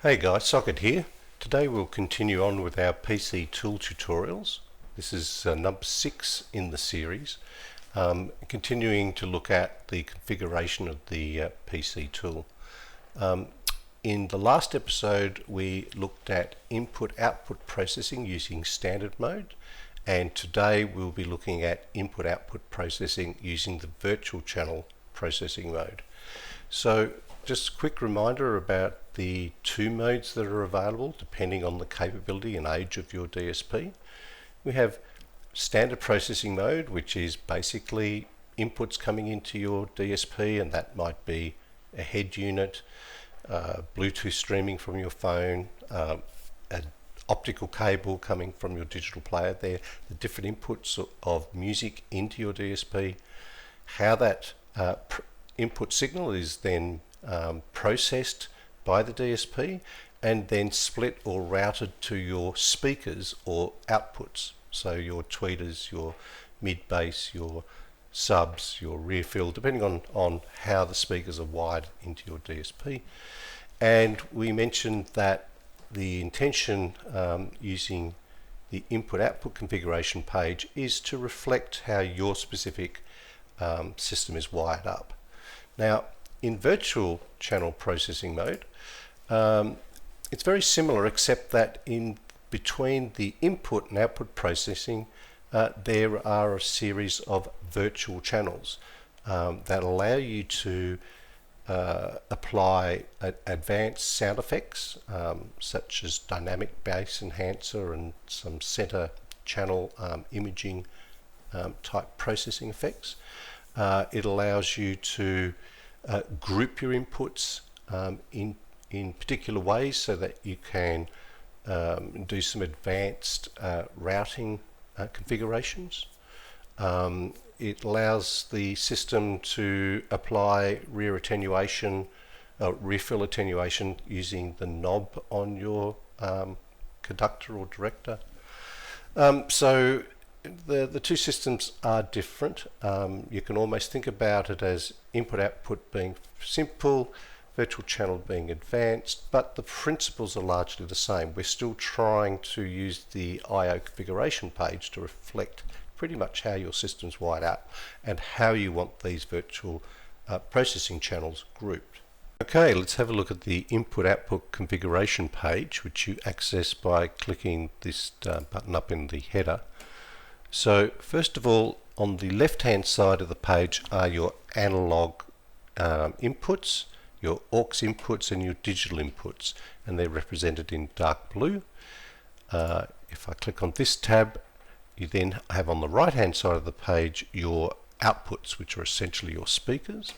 Hey guys, Socket here. Today we'll continue on with our PC tool tutorials. This is number 6 in the series, continuing to look at the configuration of the PC tool. In the last episode we looked at input-output processing using standard mode, and today we'll be looking at input-output processing using the virtual channel processing mode. So just a quick reminder about the two modes that are available depending on the capability and age of your DSP. We have standard processing mode, which is basically inputs coming into your DSP, and that might be a head unit, Bluetooth streaming from your phone, an optical cable coming from your digital player there, the different inputs of music into your DSP, how that input signal is then processed by the DSP and then split or routed to your speakers or outputs, so your tweeters, your mid bass, your subs, your rear fill, depending on how the speakers are wired into your DSP. And we mentioned that the intention using the input-output configuration page is to reflect how your specific system is wired up. Now, in virtual channel processing mode, it's very similar, except that in between the input and output processing, there are a series of virtual channels that allow you to apply advanced sound effects, such as dynamic bass enhancer and some center channel imaging type processing effects. It allows you to group your inputs in particular ways so that you can do some advanced routing configurations. It allows the system to apply rear attenuation, rear fill attenuation using the knob on your conductor or director. So the two systems are different. You can almost think about it as input-output being simple, virtual channel being advanced, but the principles are largely the same. We're still trying to use the I/O configuration page to reflect pretty much how your system's wired out and how you want these virtual processing channels grouped. Okay, let's have a look at the input-output configuration page, which you access by clicking this button up in the header. So first of all, on the left-hand side of the page are your analog inputs, your aux inputs and your digital inputs, and they're represented in dark blue. If I click on this tab, you then have on the right-hand side of the page your outputs, which are essentially your speakers,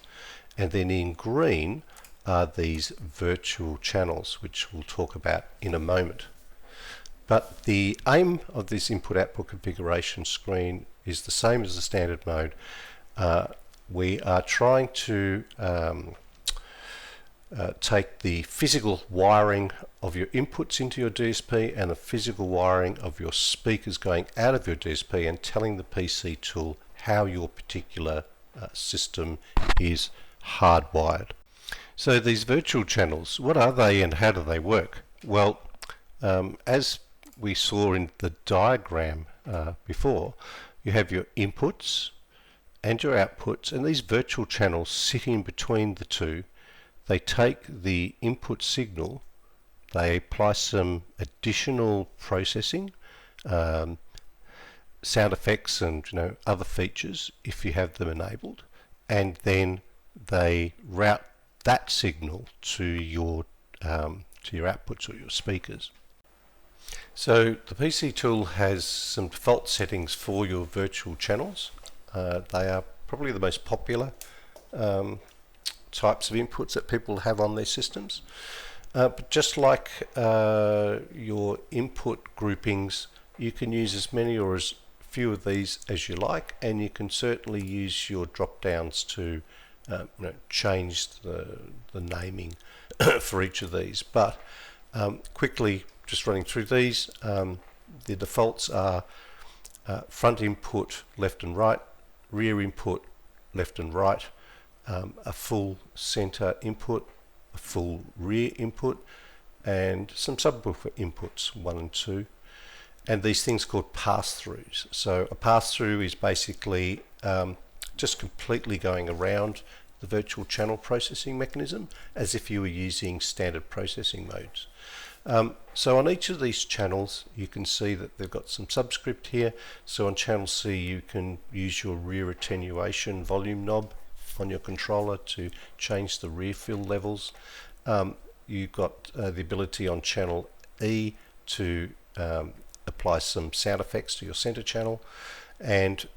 and then in green are these virtual channels, which we'll talk about in a moment. But the aim of this input-output configuration screen is the same as the standard mode. We are trying to take the physical wiring of your inputs into your DSP and the physical wiring of your speakers going out of your DSP and telling the PC tool how your particular system is hardwired. So these virtual channels, what are they and how do they work? Well, as we saw in the diagram before, you have your inputs and your outputs, and these virtual channels sit in between the two. They take the input signal, they apply some additional processing, sound effects and other features if you have them enabled, and then they route that signal to your outputs or your speakers. So the PC tool has some default settings for your virtual channels. They are probably the most popular types of inputs that people have on their systems. But just like your input groupings, you can use as many or as few of these as you like, and you can certainly use your drop downs to change the naming for each of these. But quickly, just running through these, the defaults are front input left and right, rear input left and right, a full center input, a full rear input, and some subwoofer inputs 1 and 2, and these things called pass-throughs. So a pass-through is basically just completely going around the virtual channel processing mechanism as if you were using standard processing modes. So on each of these channels you can see that they've got some subscript here. So on channel C you can use your rear attenuation volume knob on your controller to change the rear fill levels. You've got the ability on channel E to apply some sound effects to your center channel, and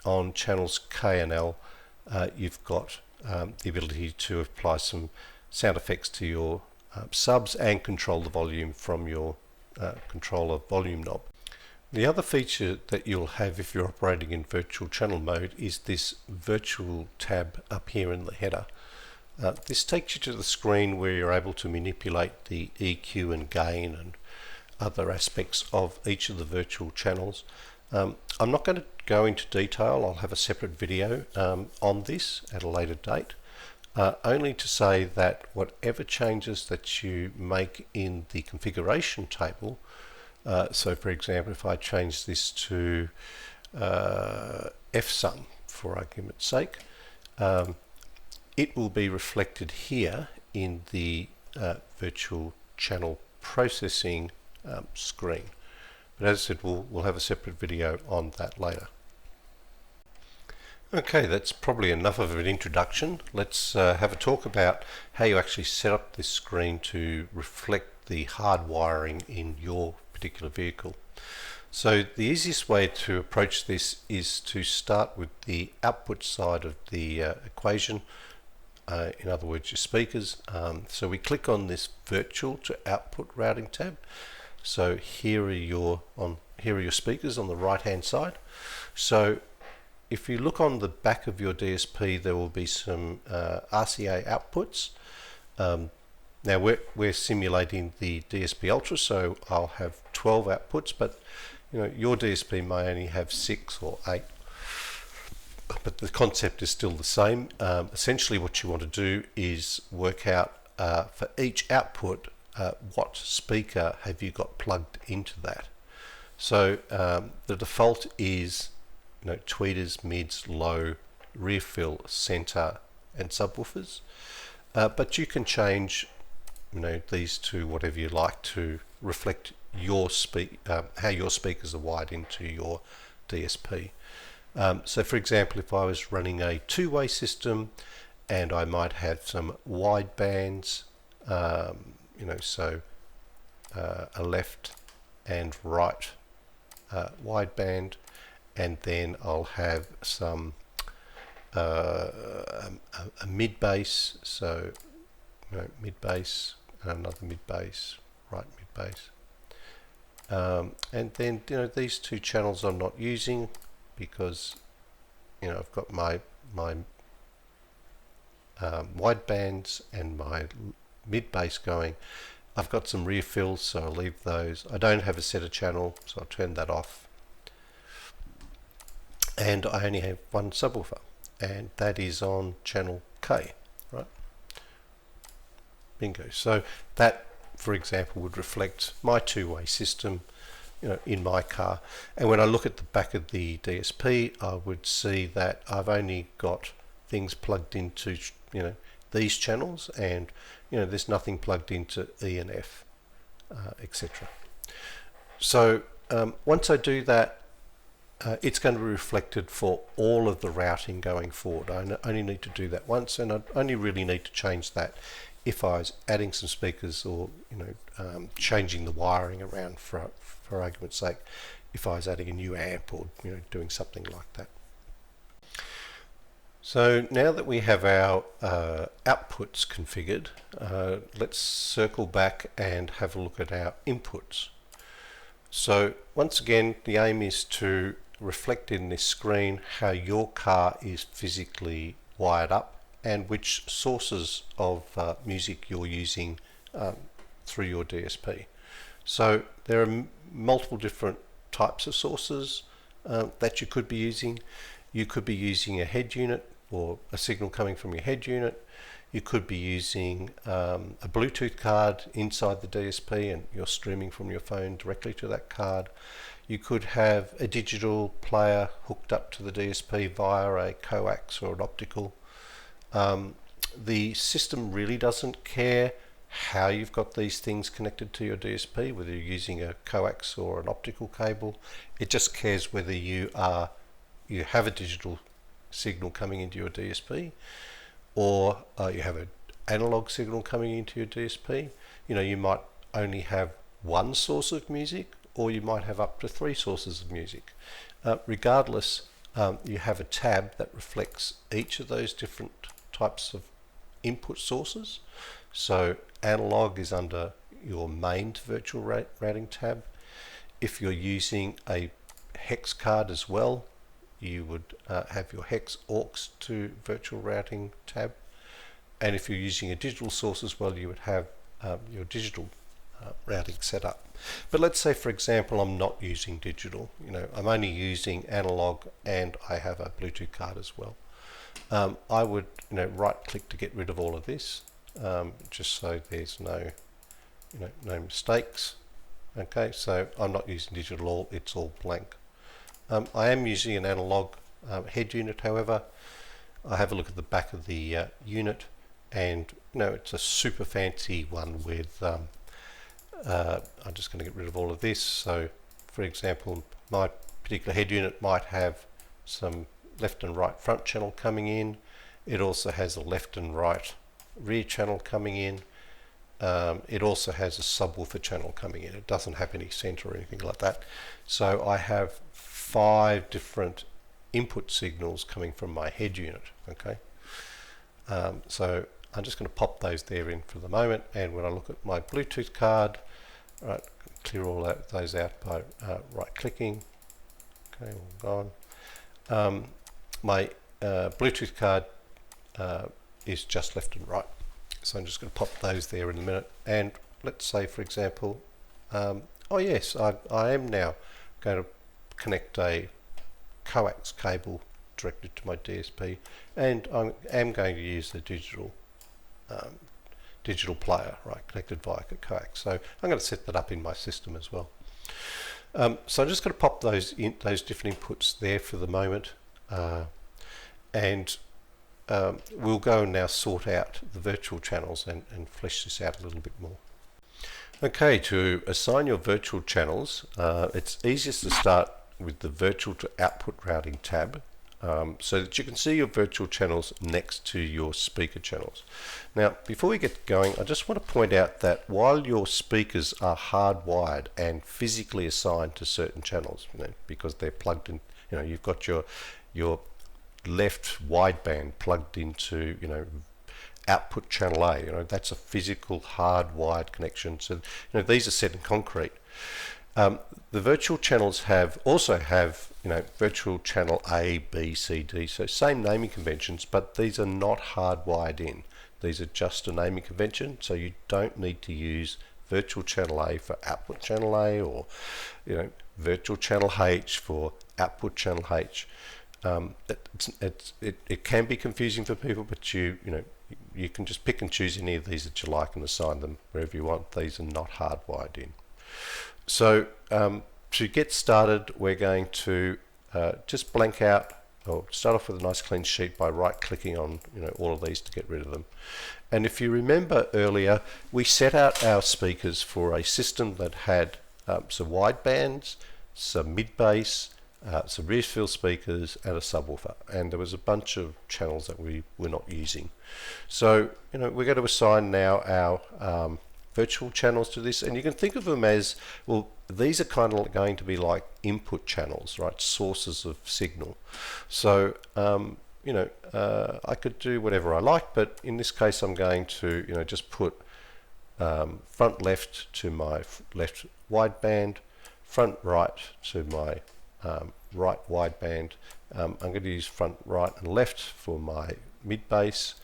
on channels K and L you've got the ability to apply some sound effects to your subs and control the volume from your controller volume knob. The other feature that you'll have if you're operating in virtual channel mode is this virtual tab up here in the header. This takes you to the screen where you're able to manipulate the EQ and gain and other aspects of each of the virtual channels. I'm not going to go into detail. I'll have a separate video on this at a later date. Only to say that whatever changes that you make in the configuration table, so for example if I change this to F-sum for argument's sake, it will be reflected here in the virtual channel processing screen. But as I said, we'll have a separate video on that later. Okay, that's probably enough of an introduction. Let's have a talk about how you actually set up this screen to reflect the hard wiring in your particular vehicle. So the easiest way to approach this is to start with the output side of the equation, in other words your speakers. So we click on this virtual to output routing tab. So here are your speakers on the right hand side. So if you look on the back of your DSP, there will be some RCA outputs. Now we're simulating the DSP Ultra, so I'll have 12 outputs, but your DSP may only have 6 or 8. But the concept is still the same. Essentially what you want to do is work out for each output what speaker have you got plugged into that. So the default is tweeters, mids, low, rear fill, center and subwoofers, but you can change these to whatever you like to reflect your how your speakers are wired into your DSP. So for example, if I was running a two-way system and I might have some wide bands, so a left and right wide band, and then I'll have some a mid bass, so mid bass, another mid bass, right mid bass, and then these two channels I'm not using because I've got my wide bands and my mid bass going. I've got some rear fills, so I'll leave those. I don't have a center channel, so I'll turn that off. And I only have one subwoofer, and that is on channel K, right? Bingo. So that, for example, would reflect my two-way system, in my car. And when I look at the back of the DSP, I would see that I've only got things plugged into, these channels, and there's nothing plugged into E and F, etc. So once I do that, it's going to be reflected for all of the routing going forward. I only need to do that once, and I only really need to change that if I was adding some speakers or changing the wiring around for argument's sake, if I was adding a new amp or doing something like that. So now that we have our outputs configured, let's circle back and have a look at our inputs. So once again, the aim is to reflect in this screen how your car is physically wired up and which sources of music you're using through your DSP. So there are multiple different types of sources that you could be using. You could be using a head unit or a signal coming from your head unit. You could be using a Bluetooth card inside the DSP and you're streaming from your phone directly to that card. You could have a digital player hooked up to the DSP via a coax or an optical. The system really doesn't care how you've got these things connected to your DSP, whether you're using a coax or an optical cable. It just cares whether you have a digital signal coming into your DSP, or you have an analog signal coming into your DSP. You might only have one source of music, or you might have up to 3 sources of music. Regardless, you have a tab that reflects each of those different types of input sources. So analog is under your main virtual routing tab. If you're using a hex card as well, you would have your hex aux to virtual routing tab. And if you're using a digital source as well, you would have your digital routing set up. But let's say, for example, I'm not using digital. I'm only using analog and I have a Bluetooth card as well. I would right click to get rid of all of this, just so there's no mistakes. Okay, so I'm not using digital at all, it's all blank. I am using an analog head unit, however. I have a look at the back of the unit, and it's a super fancy one with I'm just going to get rid of all of this. So for example, my particular head unit might have some left and right front channel coming in. It also has a left and right rear channel coming in. It also has a subwoofer channel coming in. It doesn't have any center or anything like that. So I have 5 different input signals coming from my head unit. Okay, so I'm just going to pop those there in for the moment, and when I look at my Bluetooth card, right, clear all those out by right clicking. Okay, all gone. My Bluetooth card is just left and right, so I'm just going to pop those there in a minute. And let's say, for example, oh yes, I am now going to connect a coax cable directed to my DSP, and I am going to use the digital player, right, connected via coax. So I'm going to set that up in my system as well. So I'm just going to pop those different inputs there for the moment, and we'll go and now sort out the virtual channels and flesh this out a little bit more. Okay, to assign your virtual channels, it's easiest to start with the virtual to output routing tab, so that you can see your virtual channels next to your speaker channels. Now, before we get going, I just want to point out that while your speakers are hardwired and physically assigned to certain channels, because they're plugged in, you've got your left wideband plugged into, output channel A, that's a physical hardwired connection. So, these are set in concrete. The virtual channels also have virtual channel A, B, C, D, so same naming conventions, but these are not hardwired in. These are just a naming convention, so you don't need to use virtual channel A for output channel A, or virtual channel H for output channel H. It can be confusing for people, but you can just pick and choose any of these that you like and assign them wherever you want. These are not hardwired in. So to get started, we're going to just blank out, or start off with a nice clean sheet by right clicking on all of these to get rid of them. And if you remember earlier, we set out our speakers for a system that had some widebands, some mid bass, some rear field speakers, and a subwoofer, and there was a bunch of channels that we were not using. So we're going to assign now our virtual channels to this, and you can think of them as, well, these are kind of going to be like input channels, right, sources of signal. So I could do whatever I like, but in this case I'm going to just put front left to my left wideband, front right to my right wideband. I'm going to use front right and left for my mid bass.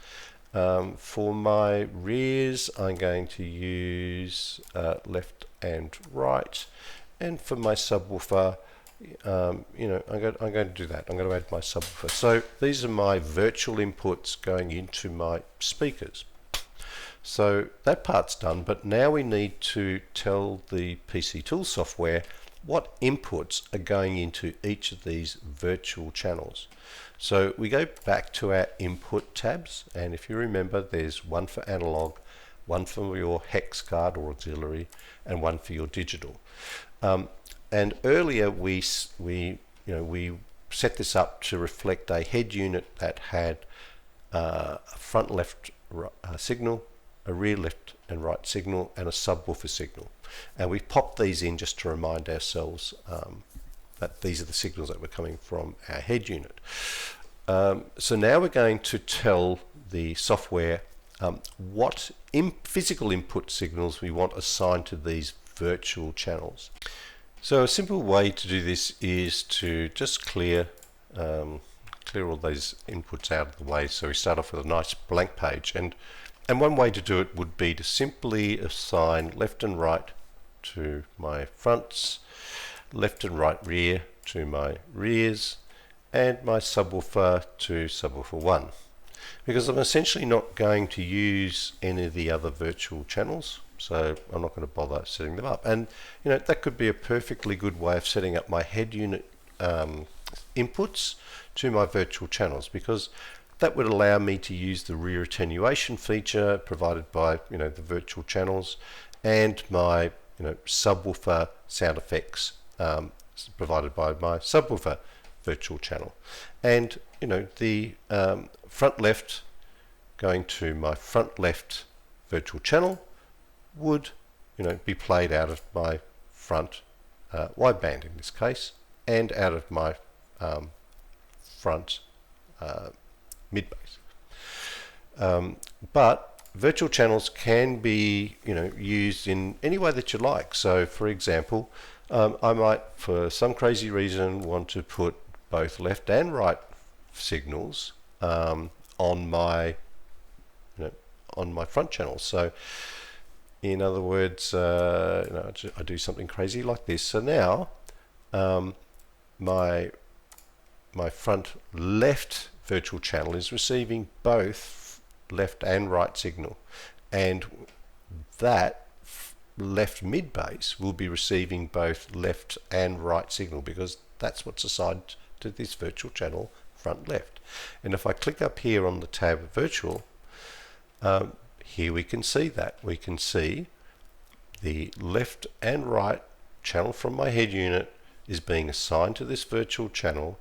For my rears, I'm going to use left and right, and for my subwoofer, I'm going to do that. I'm going to add my subwoofer. So these are my virtual inputs going into my speakers. So that part's done, but now we need to tell the PC Tool software what inputs are going into each of these virtual channels. So we go back to our input tabs, and if you remember, there's one for analog, one for your hex card or auxiliary, and one for your digital. And earlier we set this up to reflect a head unit that had a front left signal, a rear left and right signal, and a subwoofer signal. And we popped these in just to remind ourselves that these are the signals that were coming from our head unit. So now we're going to tell the software what physical input signals we want assigned to these virtual channels. So a simple way to do this is to just clear all those inputs out of the way. So we start off with a nice blank page, and one way to do it would be to simply assign left and right to my fronts, left and right rear to my rears, and my subwoofer to subwoofer 1. Because I'm essentially not going to use any of the other virtual channels, so I'm not going to bother setting them up. And that could be a perfectly good way of setting up my head unit inputs to my virtual channels, because that would allow me to use the rear attenuation feature provided by the virtual channels, and my subwoofer sound effects provided by my subwoofer virtual channel. And the front left going to my front left virtual channel would be played out of my front wideband in this case, and out of my front mid bass. But virtual channels can be used in any way that you like. So for example, I might, for some crazy reason, want to put both left and right signals on my front channel. So in other words, I do something crazy like this. So now my front left virtual channel is receiving both left and right signal, and that left mid bass will be receiving both left and right signal, because that's what's assigned to this virtual channel front left. And if I click up here on the tab virtual, here we can see that. We can see the left and right channel from my head unit is being assigned to this virtual channel,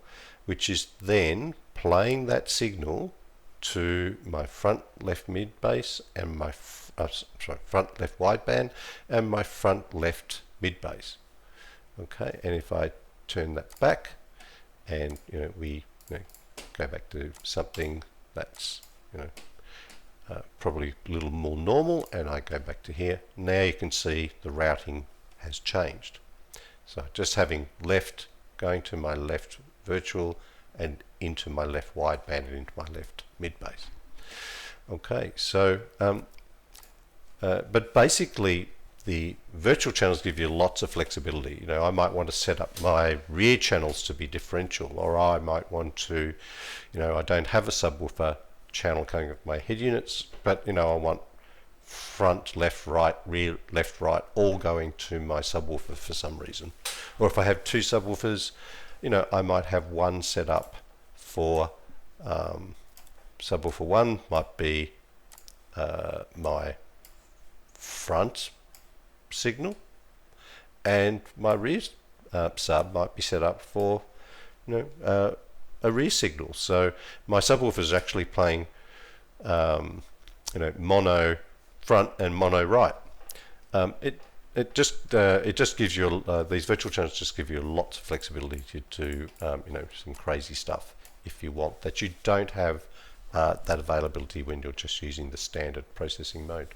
which is then playing that signal to my front left mid bass and my front left wideband and my front left mid bass. Okay, and if I turn that back, and we go back to something that's probably a little more normal, and I go back to here, now you can see the routing has changed. So just having left going to my left virtual and into my left wideband and into my left mid bass. Okay, so but basically the virtual channels give you lots of flexibility. I might want to set up my rear channels to be differential, or I might want to, I don't have a subwoofer channel coming with my head units, but I want front left right, rear left right, all going to my subwoofer for some reason. Or if I have two subwoofers, I might have one set up for subwoofer 1 might be my front signal, and my rear sub might be set up for a rear signal. So my subwoofer is actually playing mono front and mono right. It just gives you these virtual channels just give you lots of flexibility to do some crazy stuff if you want, that you don't have that availability when you're just using the standard processing mode.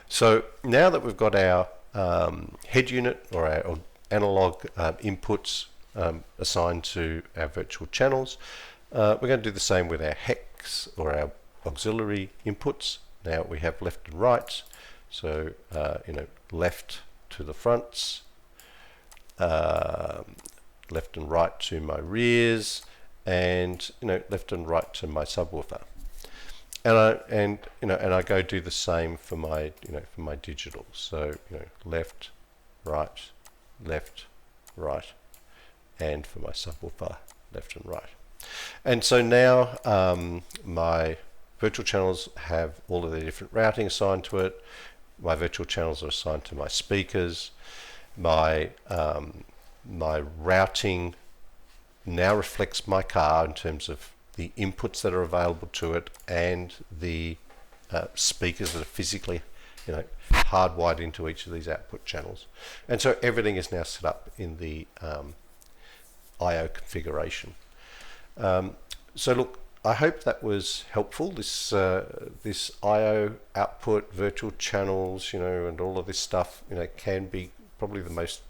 So now that we've got our head unit or our analog inputs assigned to our virtual channels, we're going to do the same with our hex or our auxiliary inputs. Now we have left and right, so left to the fronts, left and right to my rears, and left and right to my subwoofer. And I go do the same for my for my digital. So left, right, and for my subwoofer, left and right. And so now my virtual channels have all of their different routing assigned to it. My virtual channels are assigned to my speakers. My my routing now reflects my car in terms of the inputs that are available to it and the speakers that are physically hardwired into each of these output channels. And so everything is now set up in the I/O configuration. So look, I hope that was helpful. This this I/O output, virtual channels, and all of this stuff, can be probably the most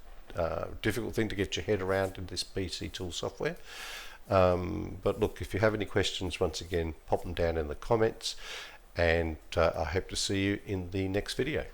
difficult thing to get your head around in this PC tool software. But look, if you have any questions, once again, pop them down in the comments, and I hope to see you in the next video.